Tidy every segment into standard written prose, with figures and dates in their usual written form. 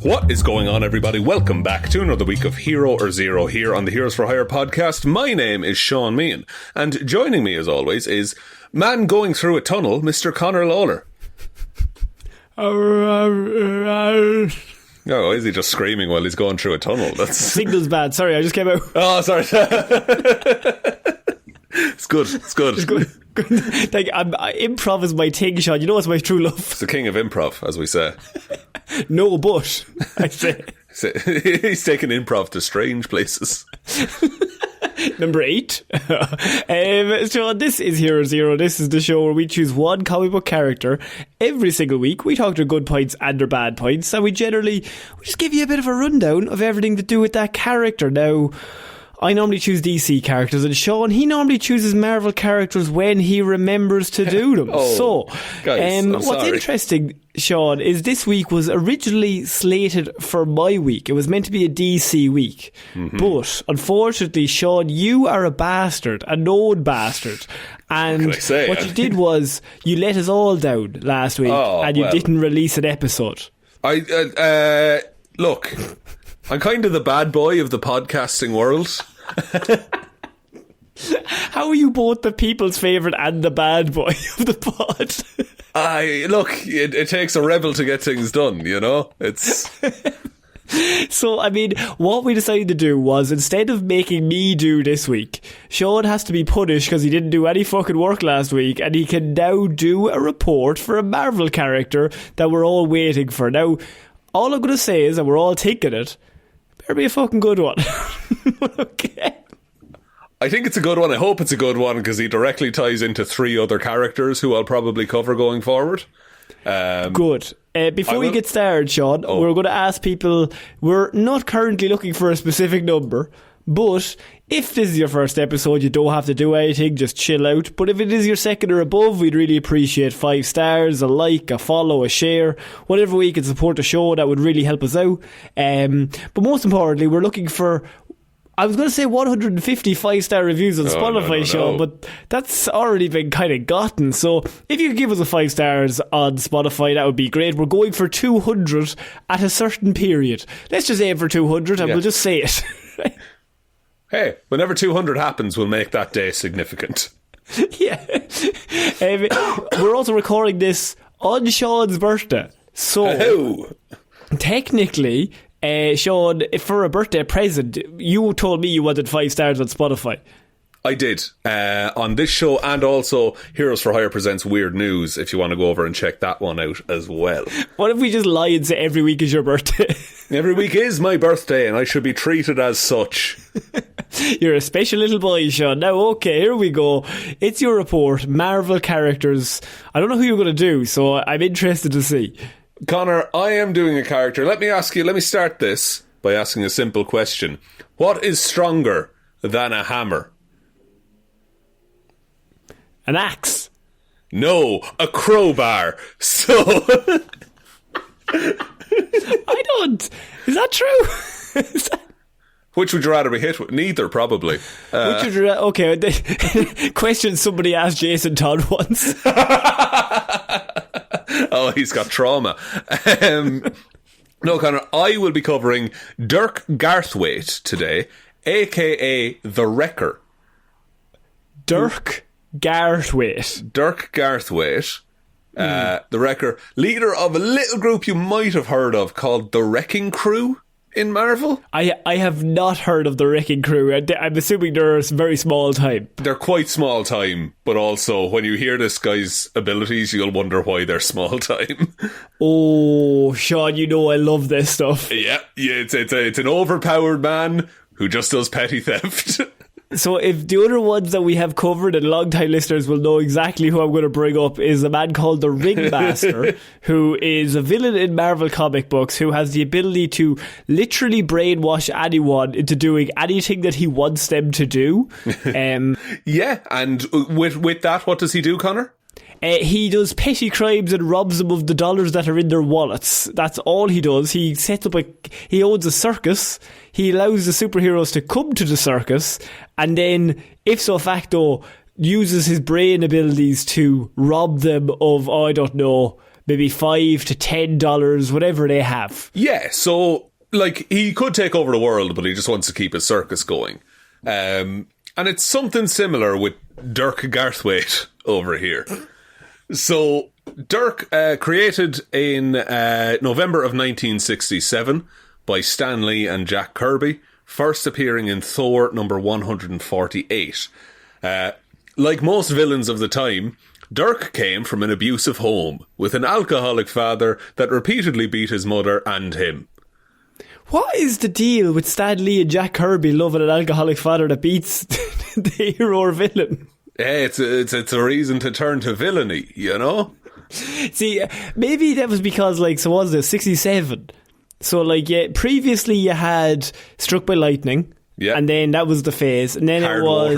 What is going on, everybody? Welcome back to another week of Hero or Zero here on the Heroes for Hire podcast. My name is Shaun Meehan, and joining me as always is man going through a tunnel, Mr. Conor Lawler. Oh, is he just screaming while he's going through a tunnel? That's signal's bad. Sorry, I just came out. Oh, sorry. It's good. It's good. Like, improv is my thing, Shaun. You know what's my true love? It's the king of improv, as we say. No, but I say he's taking improv to strange places. Number 8. So this is Hero Zero. This is the show where we choose one comic book character every single week. We talk their good points and their bad points, and we just give you a bit of a rundown of everything to do with that character. Now, I normally choose DC characters, and Shaun, he normally chooses Marvel characters when he remembers to do them. Guys, what's interesting, Shaun, is this week was originally slated for my week. It was meant to be a DC week. Mm-hmm. But, unfortunately, Shaun, you are a bastard, a known bastard. And what you did was, you let us all down last week, and you didn't release an episode. Look, I'm kind of the bad boy of the podcasting world. How are you both the people's favourite and the bad boy of the pod? It takes a rebel to get things done, you know? It's... So, I mean, what we decided to do was, instead of making me do this week, Shaun has to be punished because he didn't do any fucking work last week, and he can now do a report for a Marvel character that we're all waiting for. Now, all I'm going to say is, and we're all thinking it, better be a fucking good one. Okay. I think it's a good one. I hope it's a good one because he directly ties into 3 other characters who I'll probably cover going forward. Good. Before we get started, Shaun, we're going to ask people, we're not currently looking for a specific number, but if this is your first episode, you don't have to do anything, just chill out. But if it is your second or above, we'd really appreciate 5 stars, a like, a follow, a share, whatever way you can support the show. That would really help us out. But most importantly, we're looking for, I was going to say 150 5-star reviews on Spotify, Shaun, but that's already been kind of gotten. So if you could give us a 5 stars on Spotify, that would be great. We're going for 200 at a certain period. Let's just aim for 200 and we'll just say it. Hey, whenever 200 happens, we'll make that day significant. Yeah. We're also recording this on Shaun's birthday. So, technically, Shaun, for a birthday present, you told me you wanted 5 stars on Spotify. I did. On this show, and also Heroes for Hire presents Weird News, if you want to go over and check that one out as well. What if we just lie and say every week is your birthday? Every week is my birthday, and I should be treated as such. You're a special little boy, Shaun. Now, okay, here we go. It's your report. Marvel characters. I don't know who you're going to do, so I'm interested to see. Conor, I am doing a character. Let me start this by asking a simple question. What is stronger than a hammer? An axe? No, a crowbar. So... I don't... Is that true? Which would you rather be hit with? Neither, probably. Which would you okay, question somebody asked Jason Todd once. Oh, he's got trauma. No, Conor, I will be covering Dirk Garthwaite today, a.k.a. The Wrecker. Dirk Garthwaite. The Wrecker, leader of a little group you might have heard of called the Wrecking Crew in Marvel. I have not heard of the Wrecking Crew. I'm assuming they're very small time. They're quite small time, but also when you hear this guy's abilities, you'll wonder why they're small time. Oh, Shaun, you know I love this stuff. Yeah, it's an overpowered man who just does petty theft. So if the other ones that we have covered, and long-time listeners will know exactly who I'm going to bring up, is a man called the Ringmaster, who is a villain in Marvel comic books, who has the ability to literally brainwash anyone into doing anything that he wants them to do. Yeah, and with that, what does he do, Conor? He does petty crimes and robs them of the dollars that are in their wallets. That's all he does. He sets up he owns a circus. He allows the superheroes to come to the circus, and then, ipso facto, uses his brain abilities to rob them of, I don't know, maybe $5 to $10, whatever they have. Yeah, so, like, he could take over the world, but he just wants to keep his circus going. And it's something similar with Dirk Garthwaite over here. So, Dirk, created in November of 1967 by Stan Lee and Jack Kirby, first appearing in Thor number 148. Like most villains of the time, Dirk came from an abusive home with an alcoholic father that repeatedly beat his mother and him. What is the deal with Stan Lee and Jack Kirby loving an alcoholic father that beats the hero or villain? Yeah, it's a reason to turn to villainy, you know? See, maybe that was because, like, so what was it, 67? So, like, yeah, previously you had Struck by Lightning, yeah, and then that was the phase, and then hard it was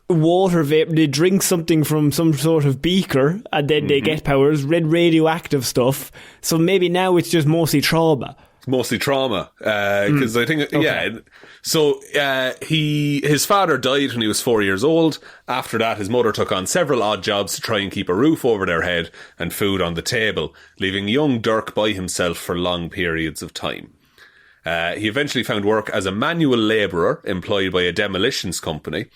water vapor. They drink something from some sort of beaker, and then they get powers, radioactive stuff. So maybe now it's just mostly trauma. Mostly trauma, because I think, yeah. So his father died when he was 4 years old. After that, his mother took on several odd jobs to try and keep a roof over their head and food on the table, leaving young Dirk by himself for long periods of time. He eventually found work as a manual labourer employed by a demolitions company,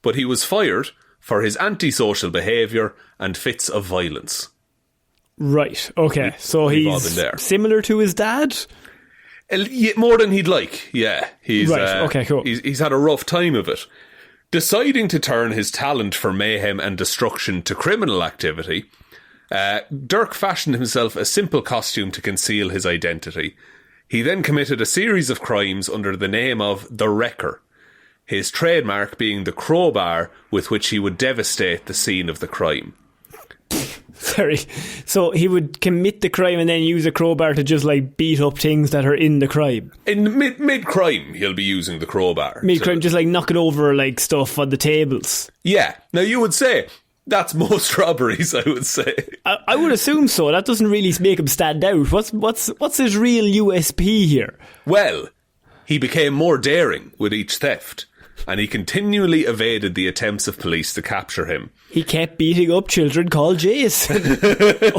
but he was fired for his antisocial behaviour and fits of violence. Right, okay. So he's similar to his dad? More than he'd like, yeah. He's, right, okay, cool. He's had a rough time of it. Deciding to turn his talent for mayhem and destruction to criminal activity, Dirk fashioned himself a simple costume to conceal his identity. He then committed a series of crimes under the name of the Wrecker, his trademark being the crowbar with which he would devastate the scene of the crime. Sorry. So he would commit the crime and then use a crowbar to just, like, beat up things that are in the crime. In mid-crime, he'll be using the crowbar. Mid-crime, just, like, knocking over, like, stuff on the tables. Yeah. Now, you would say that's most robberies, I would say. I would assume so. That doesn't really make him stand out. What's his real USP here? Well, he became more daring with each theft, and he continually evaded the attempts of police to capture him. He kept beating up children called Jason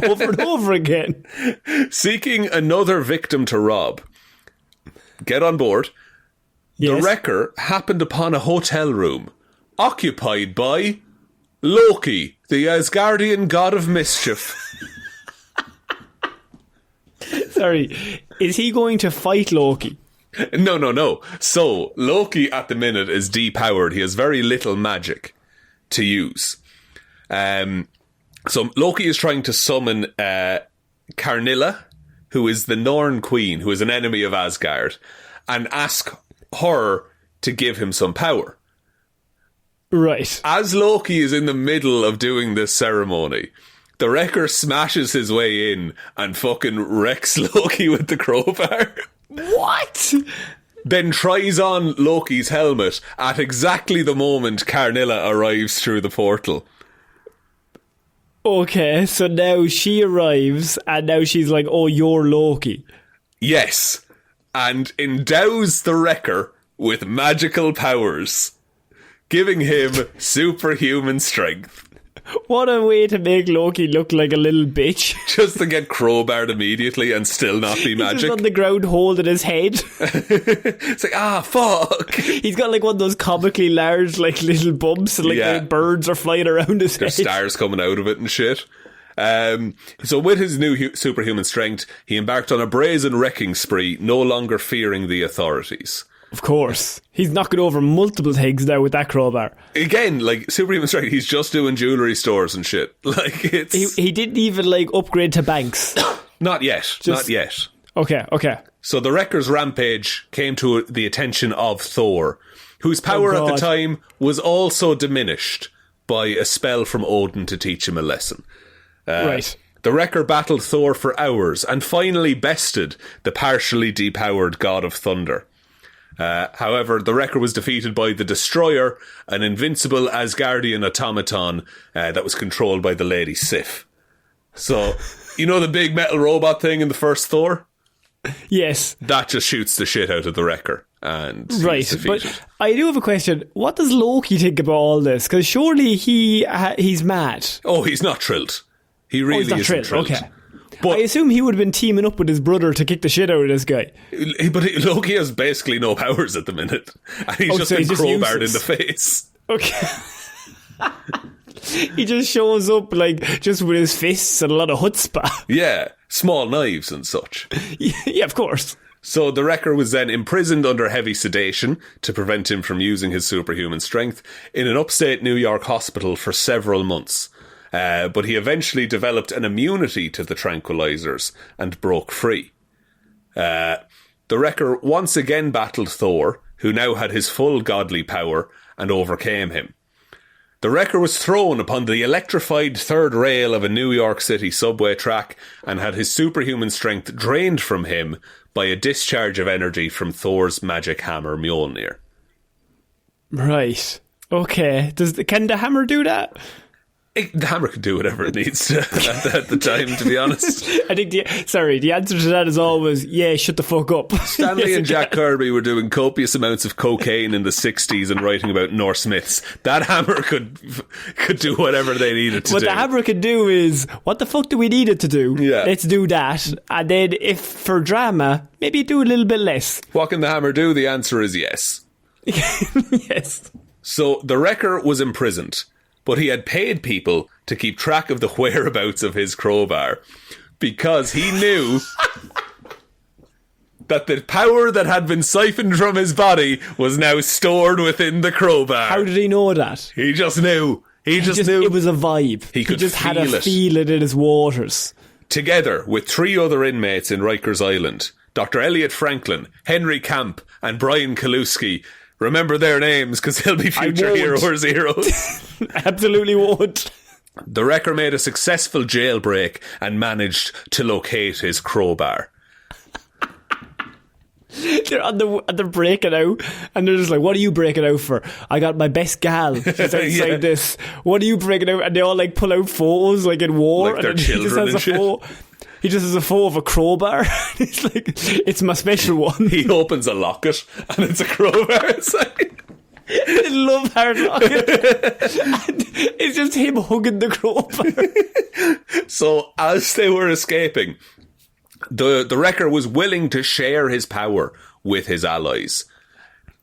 over and over again. Seeking another victim to rob. Get on board. Yes. The Wrecker happened upon a hotel room occupied by Loki, the Asgardian God of mischief. Sorry, is he going to fight Loki? No. So, Loki at the minute is depowered. He has very little magic to use. So Loki is trying to summon Karnilla, who is the Norn Queen, who is an enemy of Asgard, and ask her to give him some power. Right. As Loki is in the middle of doing this ceremony, the Wrecker smashes his way in and fucking wrecks Loki with the crowbar. What? Then tries on Loki's helmet at exactly the moment Karnilla arrives through the portal. Okay, so now she arrives and now she's like, oh, you're Loki. Yes. And endows the Wrecker with magical powers, giving him superhuman strength. What a way to make Loki look like a little bitch. Just to get crowbarred immediately and still not be magic. He's just on the ground holding his head. It's like, fuck. He's got like one of those comically large like little bumps and like the birds are flying around his There's head. Stars coming out of it and shit. So with his new superhuman strength, he embarked on a brazen wrecking spree, no longer fearing the authorities. Of course. He's knocking over multiple things now with that crowbar. Again, like, superhuman strength, he's just doing jewellery stores and shit. Like, it's... He didn't even, like, upgrade to banks. Not yet. Not yet. Okay. So the Wrecker's rampage came to the attention of Thor, whose power at the time was also diminished by a spell from Odin to teach him a lesson. Right. The Wrecker battled Thor for hours and finally bested the partially depowered God of Thunder. However, the Wrecker was defeated by the Destroyer, an invincible Asgardian automaton that was controlled by the Lady Sif. So, you know the big metal robot thing in the first Thor? Yes. That just shoots the shit out of the Wrecker. And right, but I do have a question. What does Loki think about all this? Because surely he's mad. Oh, he's not thrilled. He really he's not isn't thrilled. thrilled. Okay. But I assume he would have been teaming up with his brother to kick the shit out of this guy. But Loki has basically no powers at the minute. And he's just been crowbarred in the face. Okay. He just shows up like just with his fists and a lot of chutzpah. Yeah, small knives and such. Yeah, of course. So the Wrecker was then imprisoned under heavy sedation to prevent him from using his superhuman strength in an upstate New York hospital for several months. But he eventually developed an immunity to the tranquilizers and broke free. The Wrecker once again battled Thor, who now had his full godly power, and overcame him. The Wrecker was thrown upon the electrified third rail of a New York City subway track and had his superhuman strength drained from him by a discharge of energy from Thor's magic hammer Mjolnir. Right. Okay. Can the hammer do that? The hammer can do whatever it needs to at the time, to be honest. I think the answer to that is always, yeah, shut the fuck up. Stanley and Jack Kirby were doing copious amounts of cocaine in the 60s and writing about Norse myths. That hammer could do whatever they needed to do. What the hammer could do is, what the fuck do we need it to do? Yeah. Let's do that. And then if for drama, maybe do a little bit less. What can the hammer do? The answer is yes. Yes. So the Wrecker was imprisoned, but he had paid people to keep track of the whereabouts of his crowbar because he knew that the power that had been siphoned from his body was now stored within the crowbar. How did he know that? He just knew. He just knew. It was a vibe. He could just feel had a it. feeling in his waters. Together with 3 other inmates in Rikers Island, Dr. Elliot Franklin, Henry Camp, and Brian Kaluski. Remember their names because they'll be future Hero or Zeros. Absolutely won't. The Wrecker made a successful jailbreak and managed to locate his crowbar. They're breaking out and they're just like, what are you breaking out for? I got my best gal. She's outside this. What are you breaking out? And they all like pull out photos like in war. Like their and children and shit. He just has a photo of a crowbar. He's like, it's my special one. He opens a locket and it's a crowbar inside. I love hard locket. And it's just him hugging the crowbar. So as they were escaping, the Wrecker was willing to share his power with his allies.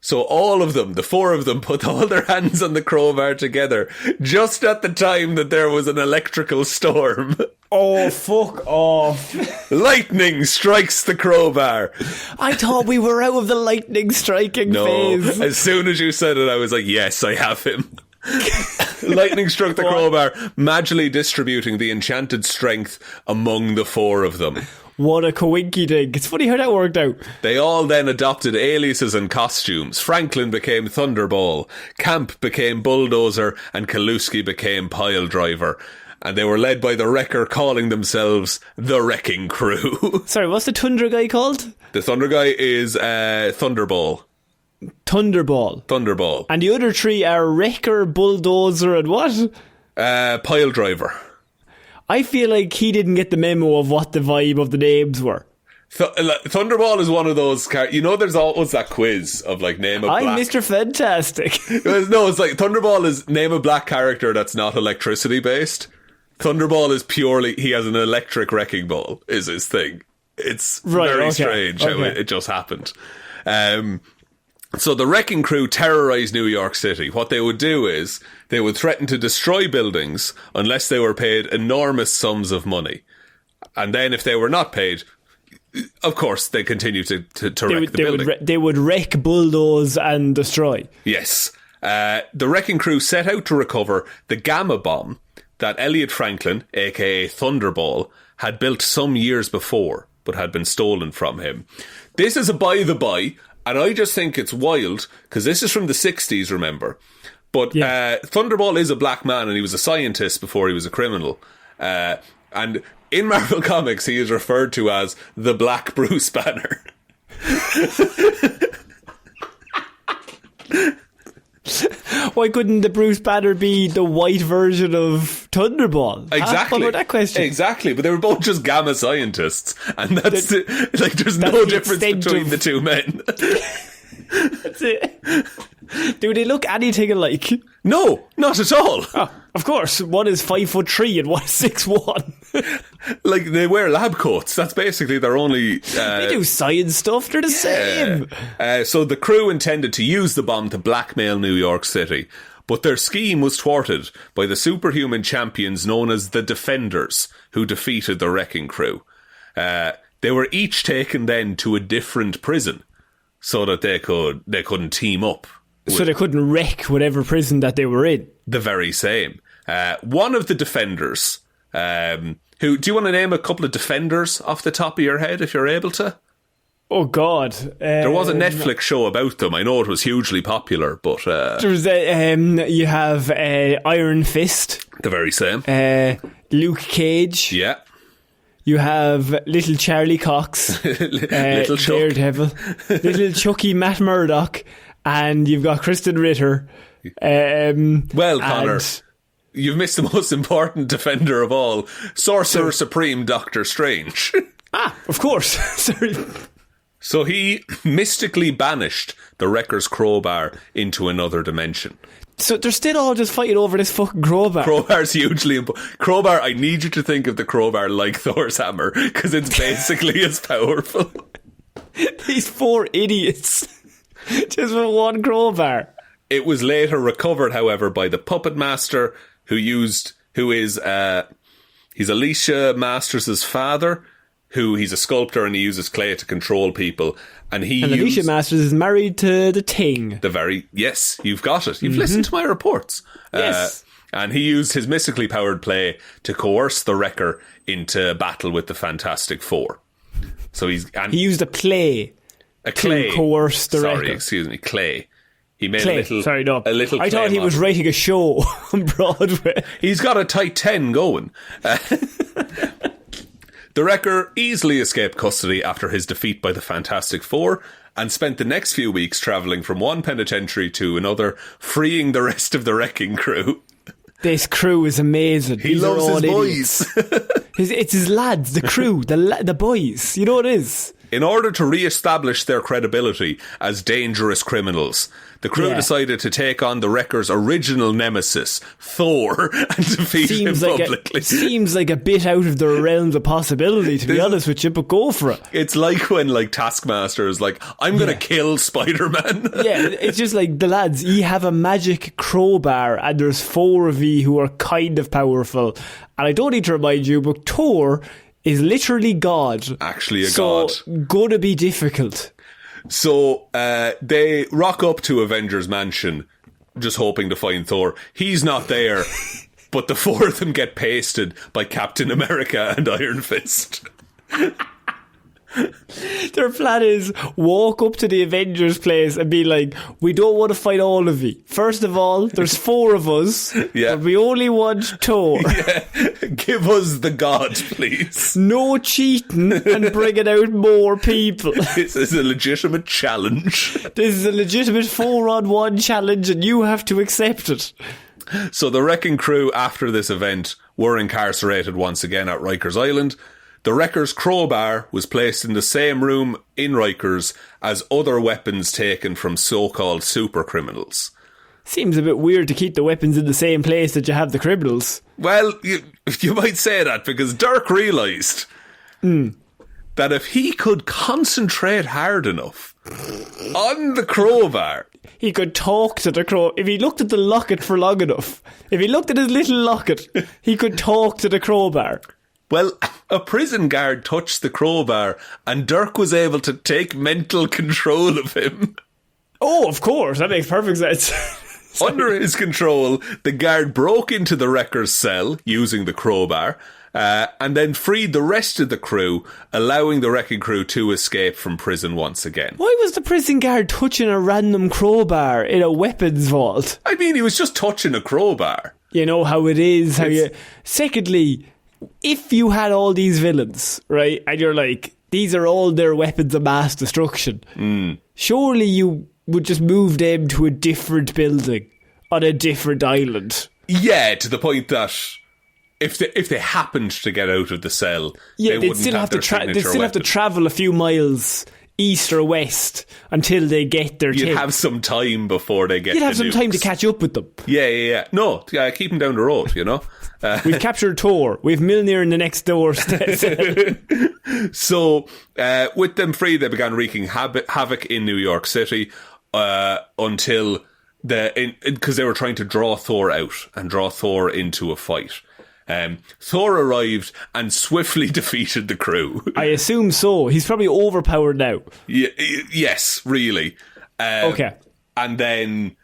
So all of them, the 4 of them, put all their hands on the crowbar together just at the time that there was an electrical storm. Oh, fuck off. Lightning strikes the crowbar. I thought we were out of the lightning striking phase. As soon as you said it, I was like, yes, I have him. Lightning struck the crowbar, magically distributing the enchanted strength among the 4 of them. What a coinky dink. It's funny how that worked out. They all then adopted aliases and costumes. Franklin became Thunderball, Camp became Bulldozer, and Kaluski became Pile Driver. And they were led by the Wrecker, calling themselves the Wrecking Crew. Sorry, what's the Thunder guy called? The Thunder guy is Thunderball. Thunderball. And the other 3 are Wrecker, Bulldozer, and what? Pile Driver. I feel like he didn't get the memo of what the vibe of the names were. Thunderball is one of those... there's always that quiz of, like, name a black... I'm Mr. Fantastic. No, it's like, Thunderball is name a black character that's not electricity-based. Thunderball is purely... He has an electric wrecking ball, is his thing. It's very strange how it just happened. So the Wrecking Crew terrorised New York City. What they would do is they would threaten to destroy buildings unless they were paid enormous sums of money. And then if they were not paid, of course, they continue to wreck the building. They would wreck, bulldoze and destroy. Yes. The Wrecking Crew set out to recover the Gamma Bomb that Elliot Franklin, a.k.a. Thunderball, had built some years before, but had been stolen from him. This is a by-the-by, and I just think it's wild, because this is from the 60s, remember? But Thunderball is a black man, and he was a scientist before he was a criminal. And in Marvel Comics, he is referred to as the Black Bruce Banner. Why couldn't the Bruce Banner be the white version of Thunderball? Exactly. What about that question? Exactly, but they were both just gamma scientists, and there's no difference between the 2 men. That's it. Do they look anything alike? No, not at all. Oh, of course, one is 5'3" and one is 6'1". Like, they wear lab coats. That's basically their only... they do science stuff. They're the same. So the crew intended to use the bomb to blackmail New York City, but their scheme was thwarted by the superhuman champions known as the Defenders, who defeated the wrecking crew. They were each taken then to a different prison so that they couldn't team up. So they couldn't wreck whatever prison that they were in. The very same. One of the Defenders... do you want to name a couple of Defenders off the top of your head, if you're able to? Oh, God. There was a Netflix show about them. I know it was hugely popular, but... There's you have Iron Fist. The very same. Luke Cage. Yeah. You have Little Charlie Cox. Little Chuck. Daredevil. Little Chucky Matt Murdock. And you've got Kristen Ritter. Well, Connor... You've missed the most important defender of all, Sorcerer Supreme Doctor Strange. Of course. Sorry. So he mystically banished the Wrecker's crowbar into another dimension. So they're still all just fighting over this fucking crowbar. Crowbar's hugely important. Crowbar, I need you to think of the crowbar like Thor's hammer, because it's basically as powerful. These 4 idiots. Just with one crowbar. It was later recovered, however, by the puppet master... he's Alicia Masters' father, he's a sculptor and he uses clay to control people. And Alicia Masters is married to the Ting. Yes, you've got it. You've listened to my reports. Yes. And he used his mystically powered clay to coerce the Wrecker into battle with the Fantastic Four. So he used a clay to coerce the Wrecker. Clay. He made clay. a little I thought he was writing a show on Broadway. He's got a tight 10 going. The Wrecker easily escaped custody after his defeat by the Fantastic Four and spent the next few weeks travelling from one penitentiary to another, freeing the rest of the wrecking crew. This crew is amazing. He loves his boys. It's his lads, the crew, the boys. You know what it is? In order to re-establish their credibility as dangerous criminals, the crew decided to take on the Wrecker's original nemesis, Thor, and defeat him publicly. Seems like a bit out of the realms of possibility, to be honest with you, but go for it. It's like when Taskmaster is like, I'm going to kill Spider-Man. Yeah, it's just like, the lads, you have a magic crowbar and there's 4 of you who are kind of powerful. And I don't need to remind you, but Thor is literally God. Actually a god. So, gonna be difficult. So, they rock up to Avengers Mansion, just hoping to find Thor. He's not there, but the 4 of them get pasted by Captain America and Iron Fist. Their plan is walk up to the Avengers place and be like, we don't want to fight all of you. First of all, there's 4 of us, but we only want Thor. Yeah. Give us the god, please. No cheating and bringing out more people. This is a legitimate challenge. This is a legitimate 4-on-1 challenge and you have to accept it. So the wrecking crew after this event were incarcerated once again at Rikers Island. The Wrecker's crowbar was placed in the same room in Rikers as other weapons taken from so-called super criminals. Seems a bit weird to keep the weapons in the same place that you have the criminals. Well, you might say that because Dirk realised that if he could concentrate hard enough on the crowbar, he could talk to the crowbar. If he looked at the locket for long enough, if he looked at his little locket, he could talk to the crowbar. Well, a prison guard touched the crowbar and Dirk was able to take mental control of him. Oh, of course. That makes perfect sense. Under his control, the guard broke into the Wrecker's cell using the crowbar and then freed the rest of the crew, allowing the wrecking crew to escape from prison once again. Why was the prison guard touching a random crowbar in a weapons vault? I mean, he was just touching a crowbar. You know how it is. Secondly, if you had all these villains, right, and you're like, these are all their weapons of mass destruction, surely you would just move them to a different building on a different island. Yeah, to the point that if they happened to get out of the cell, they'd still have to travel a few miles east or west until they get their You'd thing. have some time before they get. You'd have the some time to nukes. catch up with them. Yeah. No, keep them down the road. You know. We've captured Thor. We've Mjolnir in the next door. So, with them free, they began wreaking havoc in New York City until because they were trying to draw Thor out and draw Thor into a fight. Thor arrived and swiftly defeated the crew. I assume so. He's probably overpowered now. Yes, really. Okay. And then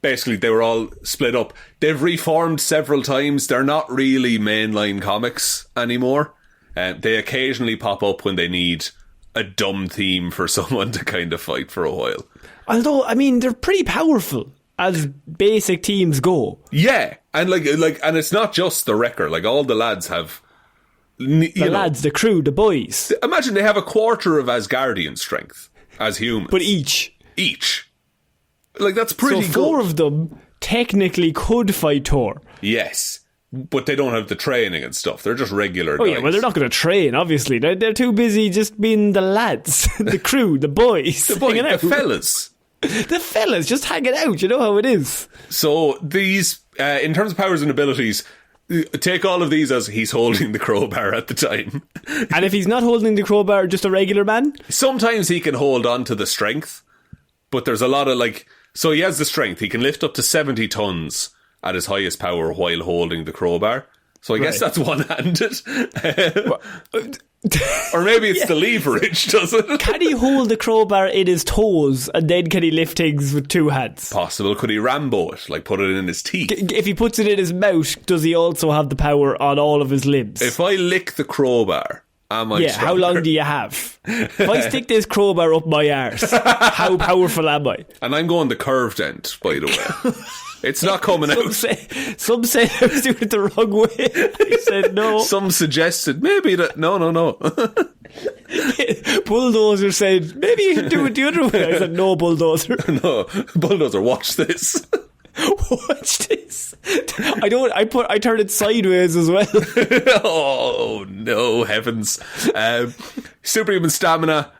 basically they were all split up. They've reformed several times. They're not really mainline comics anymore. They occasionally pop up when they need a dumb theme for someone to kind of fight for a while. Although, I mean, they're pretty powerful as basic teams go. Yeah, and like, and it's not just the Wrecker. Like, all the lads have The lads, the crew, the boys. Imagine they have a quarter of Asgardian strength as humans, But each. Like, that's pretty So good. 4 of them technically could fight Thor. Yes, but they don't have the training and stuff. They're just regular Oh guys. yeah, well they're not going to train, obviously. They're too busy just being the lads, the crew, the boys. the hanging out. fellas. The fellas just hanging out, you know how it is. So these, in terms of powers and abilities, take all of these as he's holding the crowbar at the time. And if he's not holding the crowbar, just a regular man? Sometimes he can hold on to the strength, but there's a lot of so he has the strength. He can lift up to 70 tons at his highest power while holding the crowbar. So I guess that's one-handed. Or maybe it's the leverage, does it? Can he hold the crowbar in his toes and then can he lift things with 2 hands? Possible. Could he Rambo it? Like, put it in his teeth? If he puts it in his mouth, does he also have the power on all of his limbs? If I lick the crowbar, am I stronger? How long do you have? If I stick this crowbar up my arse, how powerful am I? And I'm going the curved end, by the way. It's not coming out. Some said I was doing it the wrong way. I said no. Some suggested maybe that. No. Bulldozer said maybe you should do it the other way. I said no, Bulldozer. No, Bulldozer, watch this. Watch this. I turned it sideways as well. Oh no, heavens. Superhuman stamina,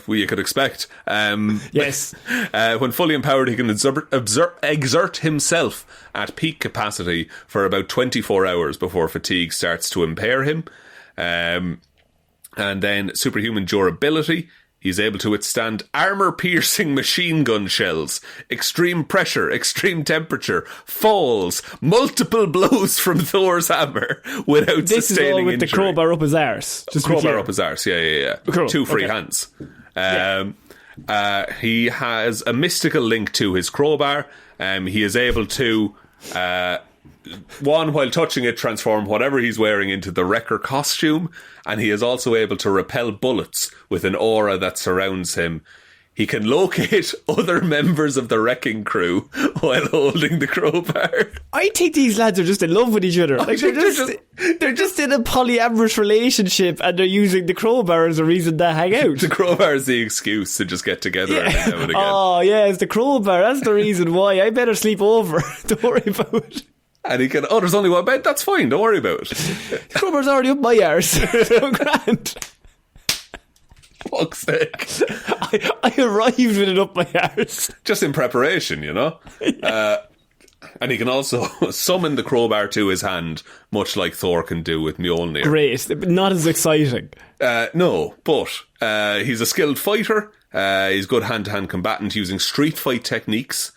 you could expect. Yes. When fully empowered, he can exert himself at peak capacity for about 24 hours before fatigue starts to impair him. And then superhuman durability. He's able to withstand armour-piercing machine gun shells, extreme pressure, extreme temperature, falls, multiple blows from Thor's hammer without This is sustaining all with injury. the crowbar up his arse. Just Crowbar up his arse, yeah. Cool. 2 free Okay. hands. He has a mystical link to his crowbar. He is able to... while touching it, transform whatever he's wearing into the Wrecker costume, and he is also able to repel bullets with an aura that surrounds him. He can locate other members of the wrecking crew while holding the crowbar. I think these lads are just in love with each other. Like they're just in a polyamorous relationship, and they're using the crowbar as a reason to hang out. The crowbar is the excuse to just get together every now and again. Oh yeah, it's the crowbar. That's the reason why. I better sleep over. Don't worry about it. And he can, there's only one bed, that's fine, don't worry about it. The crowbar's already up my arse. So grand. Fuck's sake. I arrived with it up my arse. Just in preparation, you know? And he can also summon the crowbar to his hand, much like Thor can do with Mjolnir. Great, but not as exciting. No, but he's a skilled fighter. He's good hand-to-hand combatant using street fight techniques,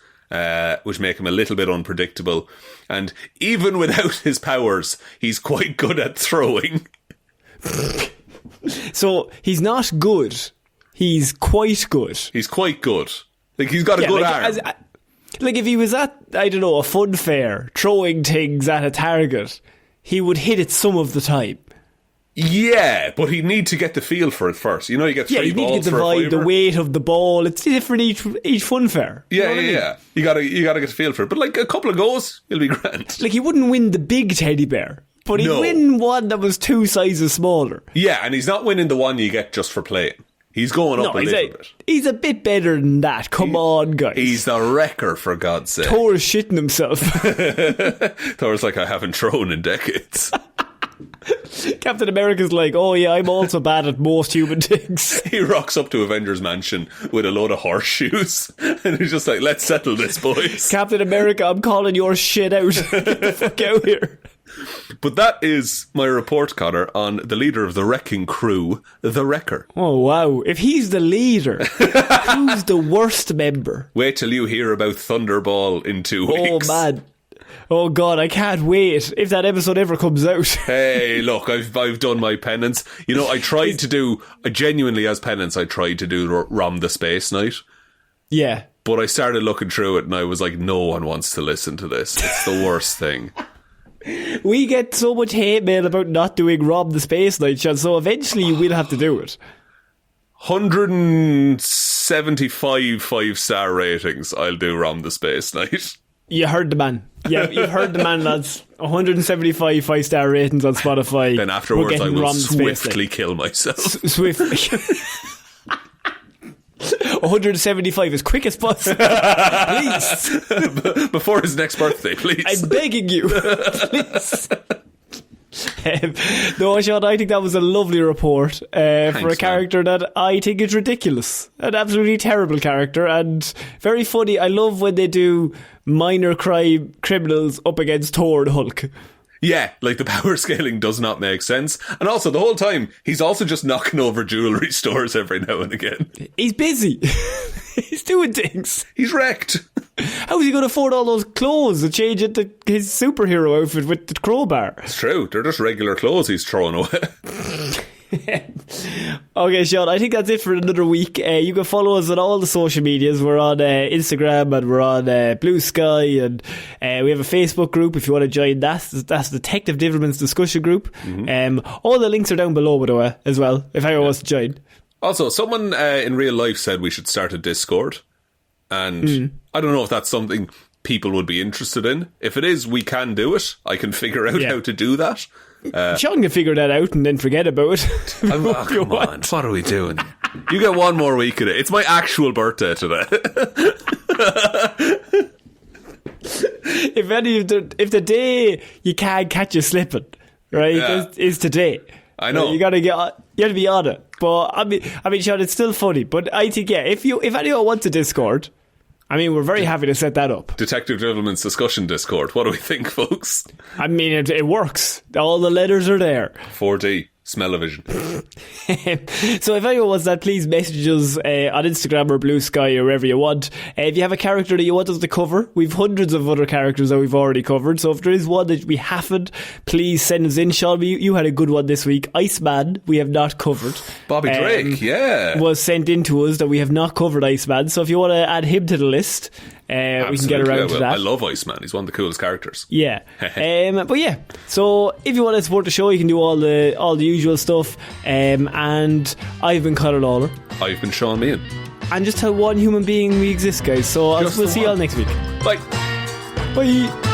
which make him a little bit unpredictable. And even without his powers, he's quite good at throwing. So he's not good. He's quite good. He's quite good. Like, he's got a good arm. Like if he was at, I don't know, a fun fair, throwing things at a target, he would hit it some of the time. Yeah, but he'd need to get the feel for it first. You know, you get 3 balls you need to get the for a vibe, the fiver. weight of the ball. It's different each fun fair. Yeah, You know what I mean? yeah. You gotta get the feel for it. But like a couple of goals, you'll be grand. Like he wouldn't win the big teddy bear, but he'd No. win one that was 2 sizes smaller. Yeah, and he's not winning the one you get just for playing. He's going up a little bit. He's a bit better than that. Come on, guys. He's the Wrecker, for God's sake. Thor's shitting himself. Thor's like, I haven't thrown in decades. Captain America's like, oh yeah, I'm also bad at most human things. He rocks up to Avengers Mansion with a load of horseshoes and he's just like, let's settle this, boys. Captain America, I'm calling your shit out. Get the fuck out here. But that is my report, Conor, on the leader of the wrecking crew, the Wrecker. Oh wow, if he's the leader, who's the worst member? Wait till you hear about Thunderball in 2 weeks. Oh man. Oh God, I can't wait if that episode ever comes out. Hey, look, I've done my penance. You know, I genuinely as penance, I tried to do Rom the Space Night. Yeah. But I started looking through it and I was like, no one wants to listen to this. It's the worst thing. We get so much hate mail about not doing Rom the Space Night, Sean, so eventually you will have to do it. 175 5-star ratings, I'll do Rom the Space Night. You heard the man. Yeah, you've heard the man, lads. 175 5-star ratings on Spotify. Then afterwards I will swiftly kill myself. Swiftly. 175 as quick as possible. Please. Before his next birthday, please. I'm begging you. Please. No, Sean, I think that was a lovely report for a character that I think is ridiculous. An absolutely terrible character and very funny. I love when they do minor crime criminals up against Thor and Hulk. Yeah, like the power scaling does not make sense. And also, the whole time, he's also just knocking over jewellery stores every now and again. He's busy. He's doing things. He's wrecked. How is he going to afford all those clothes and change into his superhero outfit with the crowbar? It's true. They're just regular clothes he's throwing away. Okay, Sean, I think that's it for another week. You can follow us on all the social medias. We're on Instagram and we're on Blue Sky, and we have a Facebook group if you want to join that. That's Detective Divilman's discussion group. All the links are down below, by the way, as well, if anyone wants to join. Also, someone in real life said we should start a Discord, and I don't know if that's something people would be interested in. If it is, we can do it. I can figure out how to do that. Sean can figure that out and then forget about it. Come on, what are we doing? You get one more week of it. It's my actual birthday today. If the day you can't catch you slipping, right, is today. I know. You gotta be on it. But I mean, Sean, it's still funny. But I think, if anyone wants a Discord, I mean, we're very happy to set that up. Detective Divilman's discussion Discord. What do we think, folks? I mean, it works. All the letters are there. 4D. Smell-o-vision. So if anyone wants that, please message us on Instagram or Blue Sky or wherever you want. If you have a character that you want us to cover, we've hundreds of other characters that we've already covered. So if there is one that we haven't, please send us in. Sean, you had a good one this week. Iceman, we have not covered. Bobby Drake, was sent in to us that we have not covered Iceman. So if you want to add him to the list, we can get around to that. I love Iceman. He's one of the coolest characters. Yeah. But yeah, so if you want to support the show, you can do all the usual stuff. And I've been Conor Lawler. I've been Shaun Meehan. And just tell one human being we exist, guys. So we'll see you all next week. Bye. Bye.